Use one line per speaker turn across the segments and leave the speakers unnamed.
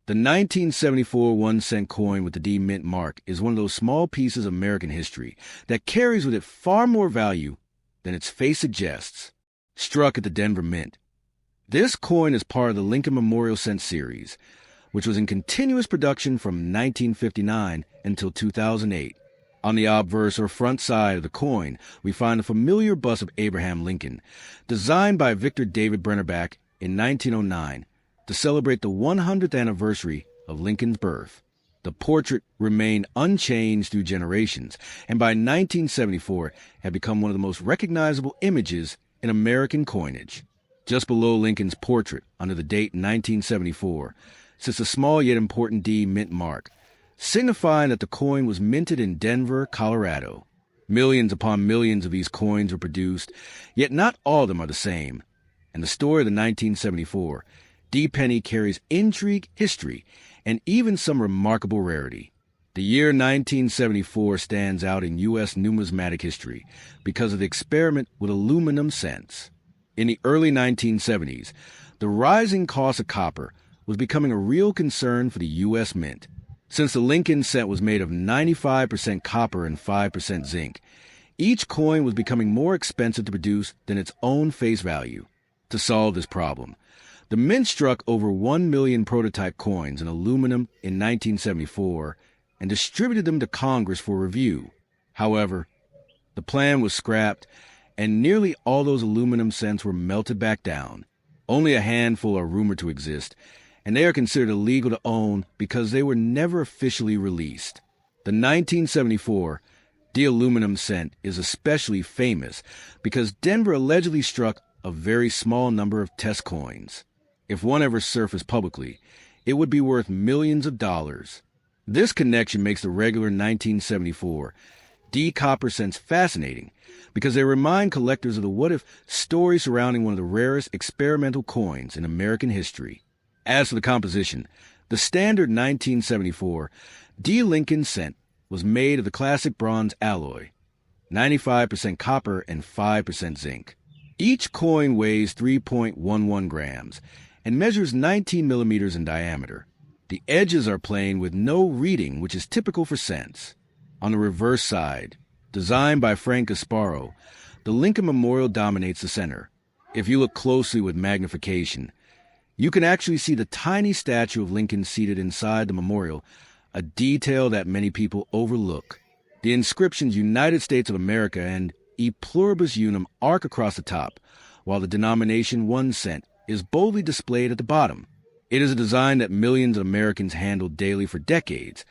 The 1974 1-cent coin with the D mint mark is one of those small pieces of American history that carries with it far more value than its face suggests. Struck at the Denver Mint. This coin is part of the Lincoln Memorial Cent series, which was in continuous production from 1959 until 2008. On the obverse or front side of the coin, we find a familiar bust of Abraham Lincoln, designed by Victor David Brennerbach in 1909 to celebrate the 100th anniversary of Lincoln's birth. The portrait remained unchanged through generations, and by 1974 had become one of the most recognizable images in American coinage. Just below Lincoln's portrait, under the date 1974, sits a small yet important D mint mark, signifying that the coin was minted in Denver, Colorado. Millions upon millions of these coins were produced, yet not all of them are the same. And the story of the 1974 D penny carries intrigue, history, and even some remarkable rarity. The year 1974 stands out in U.S. numismatic history because of the experiment with aluminum cents. In the early 1970s, the rising cost of copper was becoming a real concern for the U.S. Mint. Since the Lincoln cent was made of 95% copper and 5% zinc, each coin was becoming more expensive to produce than its own face value. To solve this problem, the Mint struck over 1 million prototype coins in aluminum in 1974 and distributed them to Congress for review. However, the plan was scrapped, and nearly all those aluminum cents were melted back down. Only a handful are rumored to exist, and they are considered illegal to own because they were never officially released. The 1974 de-aluminum cent is especially famous because Denver allegedly struck a very small number of test coins. If one ever surfaced publicly, it would be worth millions of dollars. This connection makes the regular 1974 D-copper cents fascinating because they remind collectors of the what-if story surrounding one of the rarest experimental coins in American history. As for the composition, the standard 1974 D. Lincoln cent was made of the classic bronze alloy, 95% copper and 5% zinc. Each coin weighs 3.11 grams and measures 19 millimeters in diameter. The edges are plain with no reading, which is typical for cents. On the reverse side, designed by Frank Gasparo, the Lincoln Memorial dominates the center. If you look closely with magnification, you can actually see the tiny statue of Lincoln seated inside the memorial, a detail that many people overlook. The inscriptions United States of America and E pluribus unum arc across the top, while the denomination 1 cent is boldly displayed at the bottom. It is a design that millions of Americans handle daily for decades,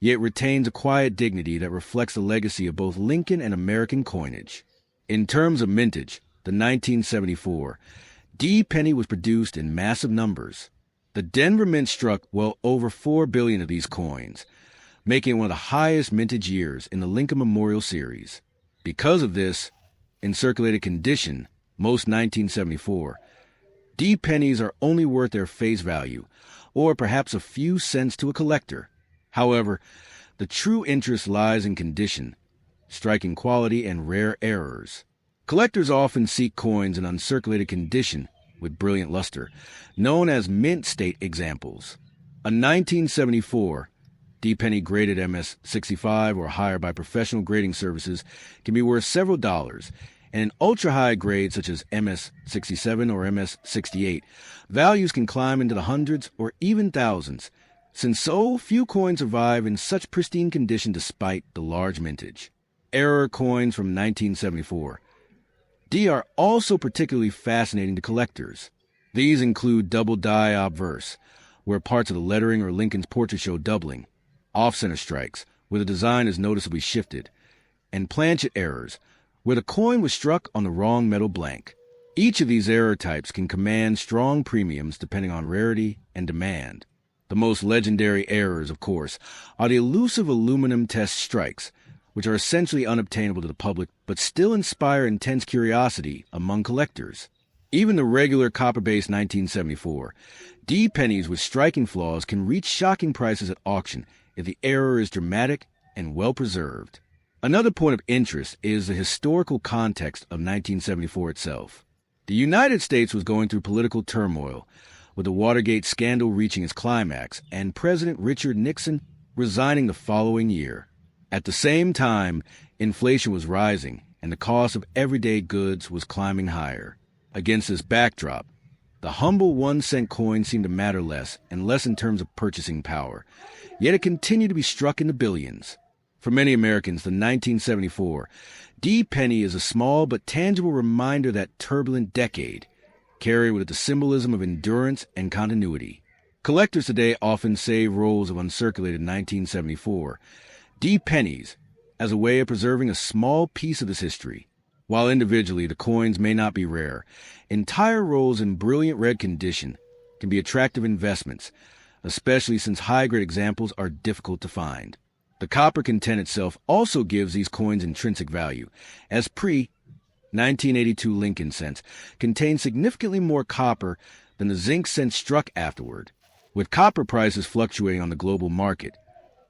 yet retains a quiet dignity that reflects the legacy of both Lincoln and American coinage. In terms of mintage, the 1974 D penny was produced in massive numbers. The Denver Mint struck well over 4 billion of these coins, making it one of the highest mintage years in the Lincoln Memorial series. Because of this, in circulated condition, most 1974 D pennies are only worth their face value, or perhaps a few cents to a collector. However, the true interest lies in condition, striking quality, and rare errors. Collectors often seek coins in uncirculated condition with brilliant luster, known as mint state examples. A 1974 D penny graded MS-65 or higher by professional grading services can be worth several dollars, and in ultra-high grades such as MS-67 or MS-68, values can climb into the hundreds or even thousands, since so few coins survive in such pristine condition despite the large mintage. Error coins from 1974 D are also particularly fascinating to collectors. These include double die obverse, where parts of the lettering or Lincoln's portrait show doubling, off-center strikes, where the design is noticeably shifted, and planchet errors, where the coin was struck on the wrong metal blank. Each of these error types can command strong premiums depending on rarity and demand. The most legendary errors, of course, are the elusive aluminum test strikes, which are essentially unobtainable to the public but still inspire intense curiosity among collectors. Even the regular copper-based 1974 D pennies with striking flaws can reach shocking prices at auction if the error is dramatic and well-preserved. Another point of interest is the historical context of 1974 itself. The United States was going through political turmoil, with the Watergate scandal reaching its climax and President Richard Nixon resigning the following year. At the same time, inflation was rising and the cost of everyday goods was climbing higher. Against this backdrop, the humble 1-cent coin seemed to matter less and less in terms of purchasing power, yet it continued to be struck in the billions. For many Americans, the 1974 D penny is a small but tangible reminder of that turbulent decade, carried with it the symbolism of endurance and continuity. Collectors today often save rolls of uncirculated 1974 D pennies as a way of preserving a small piece of this history. While individually the coins may not be rare, entire rolls in brilliant red condition can be attractive investments, especially since high-grade examples are difficult to find. The copper content itself also gives these coins intrinsic value, as pre-1982 Lincoln cents contain significantly more copper than the zinc cents struck afterward. With copper prices fluctuating on the global market,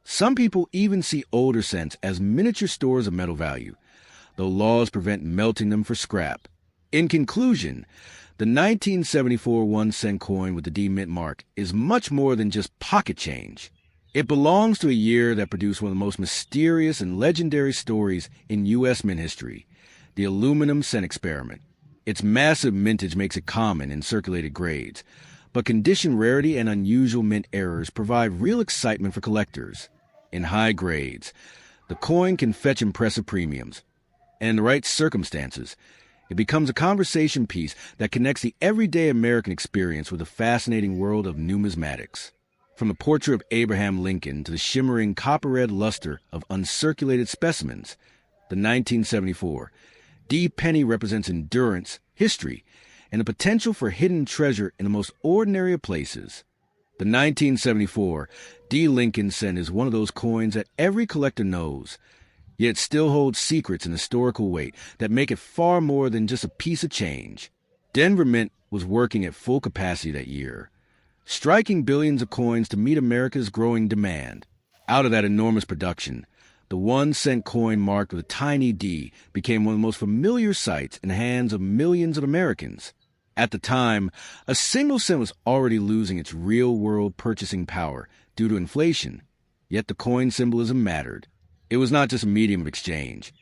some people even see older cents as miniature stores of metal value, though laws prevent melting them for scrap. In conclusion, the 1974 1-cent coin with the D Mint mark is much more than just pocket change. It belongs to a year that produced one of the most mysterious and legendary stories in U.S. mint history, the aluminum cent experiment. Its massive mintage makes it common in circulated grades, but condition rarity and unusual mint errors provide real excitement for collectors. In high grades, the coin can fetch impressive premiums, and in the right circumstances, it becomes a conversation piece that connects the everyday American experience with the fascinating world of numismatics. From the portrait of Abraham Lincoln to the shimmering copper-red luster of uncirculated specimens, the 1974 D penny represents endurance, history, and the potential for hidden treasure in the most ordinary of places. The 1974 D Lincoln cent is one of those coins that every collector knows, yet still holds secrets and historical weight that make it far more than just a piece of change. Denver Mint was working at full capacity that year, striking billions of coins to meet America's growing demand. Out of that enormous production, the 1-cent coin marked with a tiny D became one of the most familiar sights in the hands of millions of Americans. At the time, a single cent was already losing its real-world purchasing power due to inflation, yet the coin symbolism mattered. It was not just a medium of exchange.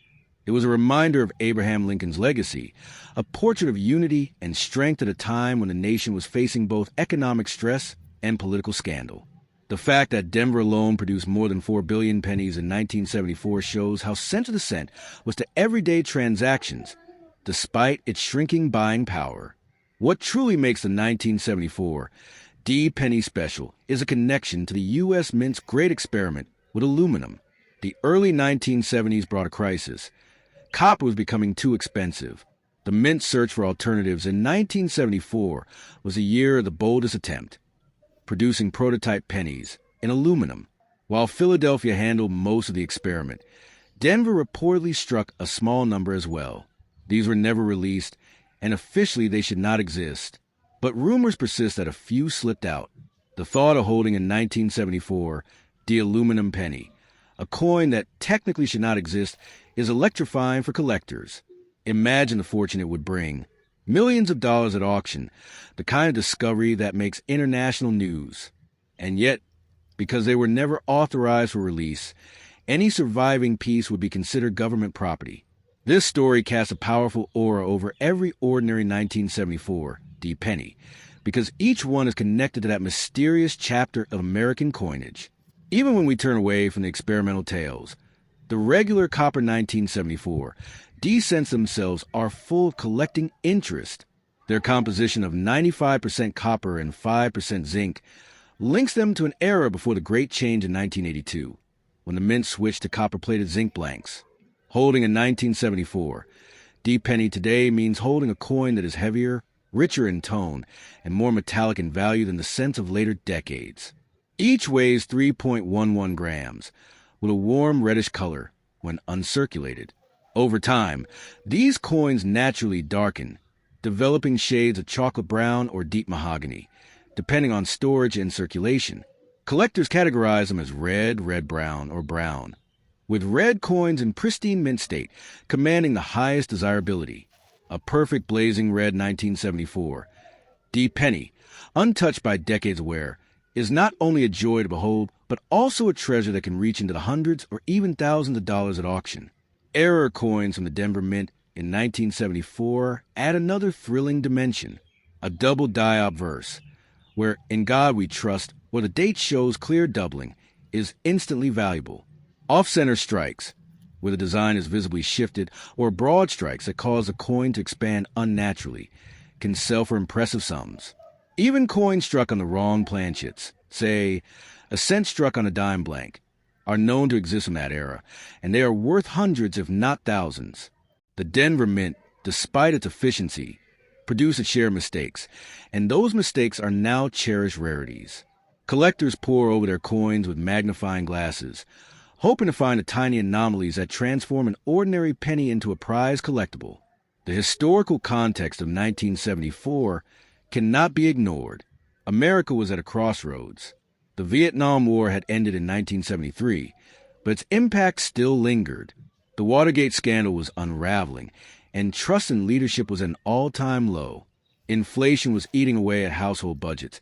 It was a reminder of Abraham Lincoln's legacy, a portrait of unity and strength at a time when the nation was facing both economic stress and political scandal. The fact that Denver alone produced more than 4 billion pennies in 1974 shows how central the cent was to everyday transactions, despite its shrinking buying power. What truly makes the 1974 D penny special is a connection to the U.S. Mint's great experiment with aluminum. The early 1970s brought a crisis. Copper was becoming too expensive. The Mint's search for alternatives in 1974 was a year of the boldest attempt, producing prototype pennies in aluminum. While Philadelphia handled most of the experiment, Denver reportedly struck a small number as well. These were never released, and officially they should not exist. But rumors persist that a few slipped out. The thought of holding a 1974 the aluminum penny, a coin that technically should not exist, is electrifying for collectors. Imagine the fortune it would bring. Millions of dollars at auction, the kind of discovery that makes international news. And yet, because they were never authorized for release, any surviving piece would be considered government property. This story casts a powerful aura over every ordinary 1974 D penny, because each one is connected to that mysterious chapter of American coinage. Even when we turn away from the experimental tales, the regular copper 1974 D cents themselves are full of collecting interest. Their composition of 95% copper and 5% zinc links them to an era before the Great Change in 1982, when the Mint switched to copper-plated zinc blanks. Holding a 1974 D penny today means holding a coin that is heavier, richer in tone, and more metallic in value than the cents of later decades. Each weighs 3.11 grams, with a warm reddish color when uncirculated. Over time, these coins naturally darken, developing shades of chocolate brown or deep mahogany, depending on storage and circulation. Collectors categorize them as red, red-brown, or brown, with red coins in pristine mint state commanding the highest desirability. A perfect blazing red 1974 D. penny, untouched by decades of wear, is not only a joy to behold, but also a treasure that can reach into the hundreds or even thousands of dollars at auction. Error coins from the Denver Mint in 1974 add another thrilling dimension, a double die obverse, where "In God We Trust," where the date shows clear doubling, is instantly valuable. Off-center strikes, where the design is visibly shifted, or broad strikes that cause the coin to expand unnaturally, can sell for impressive sums. Even coins struck on the wrong planchets, say a cent struck on a dime blank, are known to exist from that era, and they are worth hundreds if not thousands. The Denver Mint, despite its efficiency, produced its share of mistakes, and those mistakes are now cherished rarities. Collectors pore over their coins with magnifying glasses, hoping to find the tiny anomalies that transform an ordinary penny into a prized collectible. The historical context of 1974 cannot be ignored. America was at a crossroads. The Vietnam War had ended in 1973, but its impact still lingered. The Watergate scandal was unraveling, and trust in leadership was at an all-time low. Inflation was eating away at household budgets,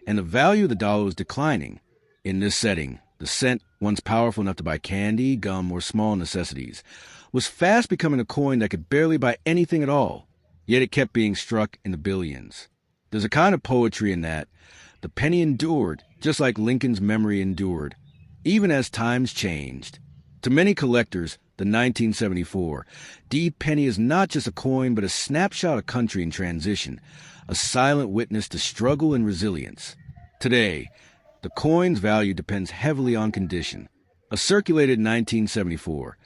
and the value of the dollar was declining. In this setting, the cent, once powerful enough to buy candy, gum, or small necessities, was fast becoming a coin that could barely buy anything at all, yet it kept being struck in the billions. There's a kind of poetry in that. The penny endured, just like Lincoln's memory endured, even as times changed. To many collectors, the 1974 D penny is not just a coin, but a snapshot of country in transition, a silent witness to struggle and resilience. Today, the coin's value depends heavily on condition. A circulated 1974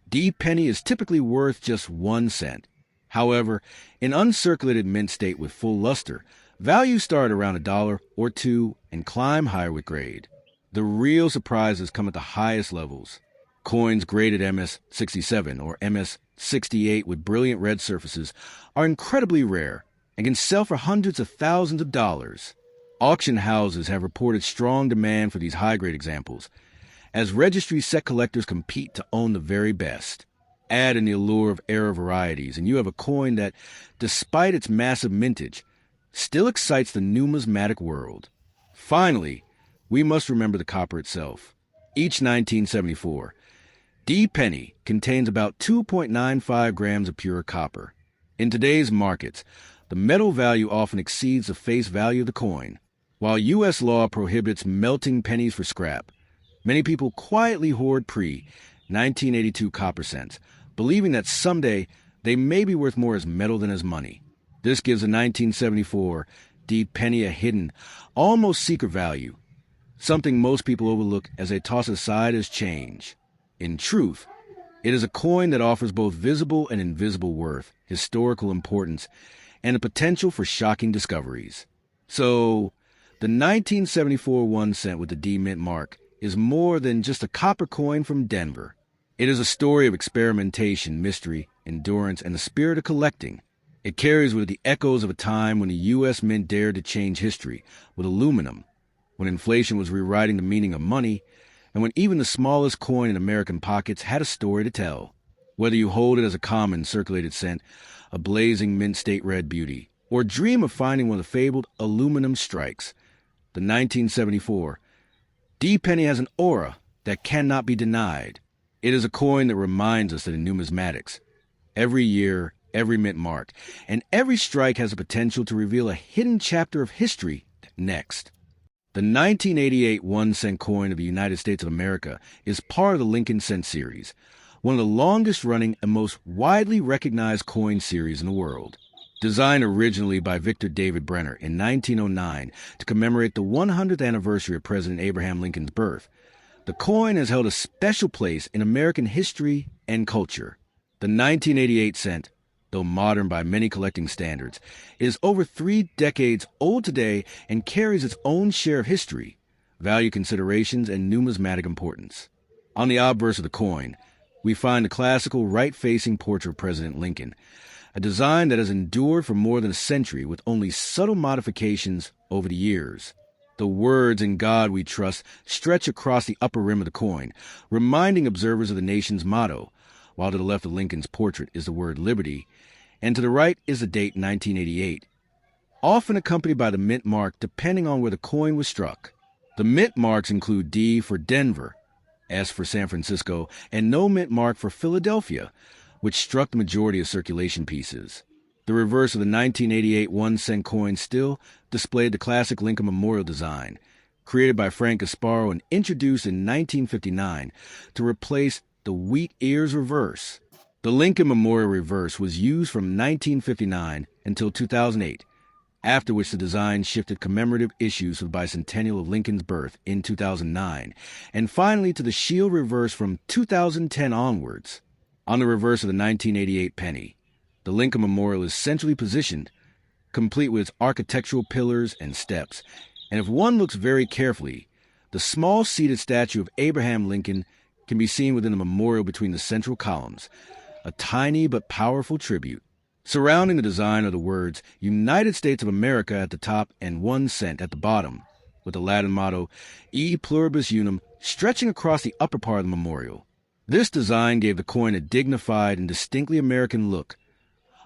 D penny is typically worth just 1 cent. However, in uncirculated mint state with full luster, values start around $1 or $2 and climb higher with grade. The real surprises come at the highest levels. Coins graded MS-67 or MS-68 with brilliant red surfaces are incredibly rare and can sell for hundreds of thousands of dollars. Auction houses have reported strong demand for these high-grade examples, as registries set collectors compete to own the very best. Add in the allure of era varieties, and you have a coin that, despite its massive mintage, still excites the numismatic world. Finally, we must remember the copper itself. Each 1974 D penny contains about 2.95 grams of pure copper. In today's markets, the metal value often exceeds the face value of the coin. While U.S. law prohibits melting pennies for scrap, many people quietly hoard pre-1982 copper cents, believing that someday they may be worth more as metal than as money. This gives a 1974 D penny a hidden, almost secret value, something most people overlook as they toss it aside as change. In truth, it is a coin that offers both visible and invisible worth, historical importance, and a potential for shocking discoveries. So, the 1974 1 cent with the D Mint mark is more than just a copper coin from Denver. It is a story of experimentation, mystery, endurance, and the spirit of collecting. It carries with it the echoes of a time when the U.S. Mint dared to change history with aluminum, when inflation was rewriting the meaning of money, and when even the smallest coin in American pockets had a story to tell. Whether you hold it as a common circulated cent, a blazing mint state red beauty, or dream of finding one of the fabled aluminum strikes, the 1974 D penny has an aura that cannot be denied. It is a coin that reminds us that in numismatics, every year, every mint mark, and every strike has the potential to reveal a hidden chapter of history next. The 1988 1 cent coin of the United States of America is part of the Lincoln Cent series, one of the longest-running and most widely recognized coin series in the world. Designed originally by Victor David Brenner in 1909 to commemorate the 100th anniversary of President Abraham Lincoln's birth, the coin has held a special place in American history and culture. The 1988 cent, though modern by many collecting standards, is over 3 decades old today and carries its own share of history, value considerations, and numismatic importance. On the obverse of the coin, we find the classical right-facing portrait of President Lincoln, a design that has endured for more than a century with only subtle modifications over the years. The words "In God We Trust" stretch across the upper rim of the coin, reminding observers of the nation's motto, while to the left of Lincoln's portrait is the word liberty, and to the right is the date 1988. often accompanied by the mint mark depending on where the coin was struck. The mint marks include D for Denver, S for San Francisco, and no mint mark for Philadelphia, which struck the majority of circulation pieces. The reverse of the 1988 1-cent coin still displayed the classic Lincoln Memorial design, created by Frank Gasparo and introduced in 1959 to replace the wheat ears reverse. The Lincoln Memorial reverse was used from 1959 until 2008, after which the design shifted commemorative issues for the bicentennial of Lincoln's birth in 2009, and finally to the shield reverse from 2010 onwards. On the reverse of the 1988 penny, the Lincoln Memorial is centrally positioned, complete with its architectural pillars and steps, and if one looks very carefully, the small seated statue of Abraham Lincoln can be seen within the memorial between the central columns, a tiny but powerful tribute. Surrounding the design are the words United States of America at the top and 1 cent at the bottom, with the Latin motto E Pluribus Unum stretching across the upper part of the memorial. This design gave the coin a dignified and distinctly American look,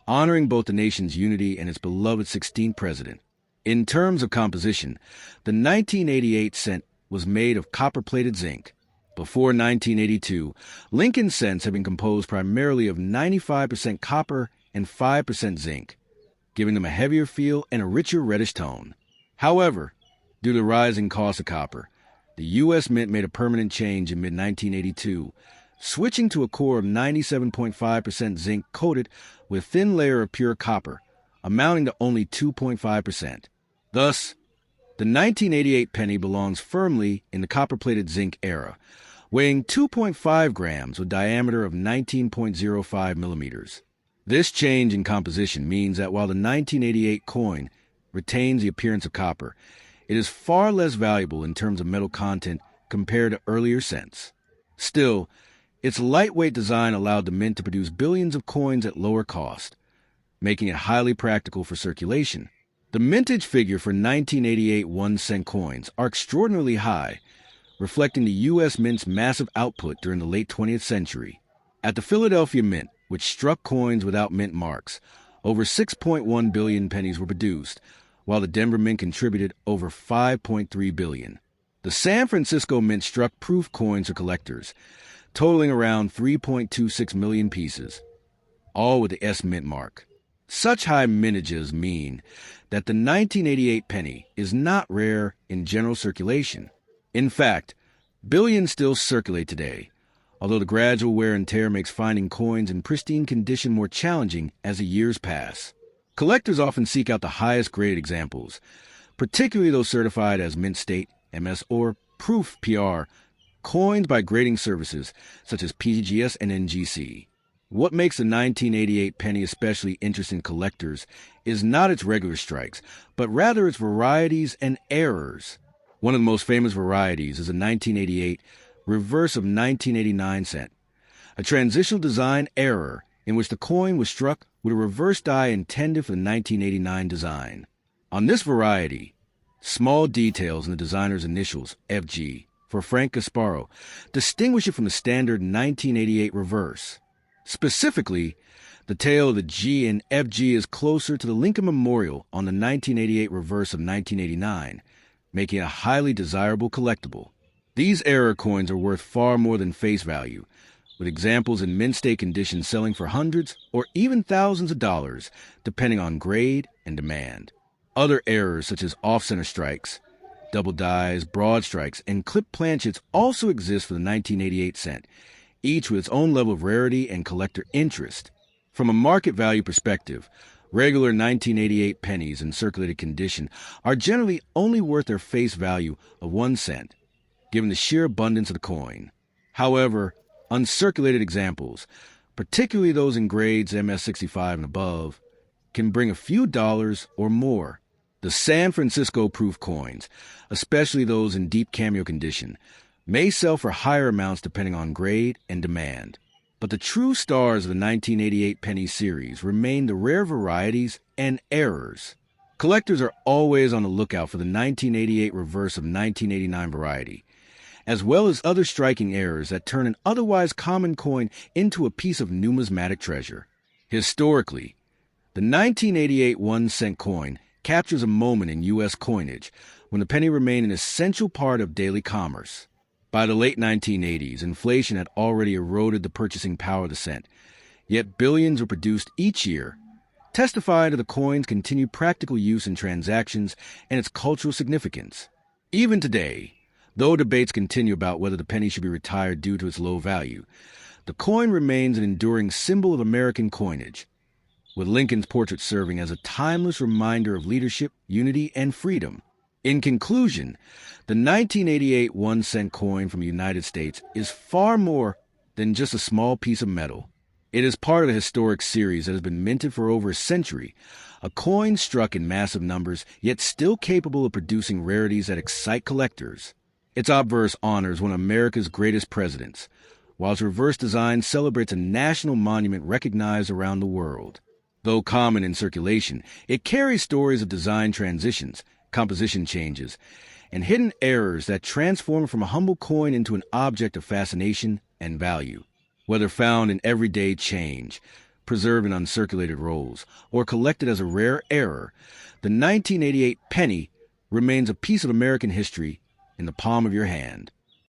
honoring both the nation's unity and its beloved 16th president. In terms of composition, the 1988 cent was made of copper-plated zinc. Before 1982, Lincoln cents had been composed primarily of 95% copper and 5% zinc, giving them a heavier feel and a richer reddish tone. However, due to the rising cost of copper, the U.S. Mint made a permanent change in mid-1982, switching to a core of 97.5% zinc coated with a thin layer of pure copper, amounting to only 2.5%. Thus, the 1988 penny belongs firmly in the copper-plated zinc era, weighing 2.5 grams with a diameter of 19.05 millimeters. This change in composition means that while the 1988 coin retains the appearance of copper, it is far less valuable in terms of metal content compared to earlier cents. Still, its lightweight design allowed the mint to produce billions of coins at lower cost, making it highly practical for circulation. The mintage figure for 1988 1-cent coins are extraordinarily high, reflecting the U.S. Mint's massive output during the late 20th century. At the Philadelphia Mint, which struck coins without mint marks, over 6.1 billion pennies were produced, while the Denver Mint contributed over 5.3 billion. The San Francisco Mint struck proof coins for collectors, totaling around 3.26 million pieces, all with the S mint mark. Such high mintages mean that the 1988 penny is not rare in general circulation. In fact, billions still circulate today, although the gradual wear and tear makes finding coins in pristine condition more challenging as the years pass. Collectors often seek out the highest graded examples, particularly those certified as Mint State, MS, or Proof PR, coins by grading services such as PGS and NGC. What makes the 1988 penny especially interesting to collectors is not its regular strikes, but rather its varieties and errors. One of the most famous varieties is the 1988 reverse of 1989 cent, a transitional design error in which the coin was struck with a reverse die intended for the 1989 design. On this variety, small details in the designer's initials, FG, for Frank Gasparo, distinguish it from the standard 1988 reverse. Specifically, the tail of the G in FG is closer to the Lincoln Memorial on the 1988 reverse of 1989, making it a highly desirable collectible. These error coins are worth far more than face value, with examples in mint state condition selling for hundreds or even thousands of dollars, depending on grade and demand. Other errors such as off-center strikes, double dies, broad strikes, and clip planchets also exist for the 1988 cent, each with its own level of rarity and collector interest. From a market value perspective, regular 1988 pennies in circulated condition are generally only worth their face value of 1 cent, given the sheer abundance of the coin. However, uncirculated examples, particularly those in grades MS65 and above, can bring a few dollars or more. The San Francisco proof coins, especially those in deep cameo condition, may sell for higher amounts depending on grade and demand. But the true stars of the 1988 penny series remain the rare varieties and errors. Collectors are always on the lookout for the 1988 reverse of 1989 variety, as well as other striking errors that turn an otherwise common coin into a piece of numismatic treasure. Historically, the 1988 1-cent coin captures a moment in U.S. coinage when the penny remained an essential part of daily commerce. By the late 1980s, inflation had already eroded the purchasing power of the cent, yet billions were produced each year, testifying to the coin's continued practical use in transactions and its cultural significance. Even today, though debates continue about whether the penny should be retired due to its low value, the coin remains an enduring symbol of American coinage, with Lincoln's portrait serving as a timeless reminder of leadership, unity, and freedom. In conclusion, the 1988 1-cent coin from the United States is far more than just a small piece of metal. It is part of a historic series that has been minted for over a century, a coin struck in massive numbers, yet still capable of producing rarities that excite collectors. Its obverse honors one of America's greatest presidents, while its reverse design celebrates a national monument recognized around the world. Though common in circulation, it carries stories of design transitions, composition changes, and hidden errors that transform it from a humble coin into an object of fascination and value. Whether found in everyday change, preserved in uncirculated rolls, or collected as a rare error, the 1988 penny remains a piece of American history in the palm of your hand.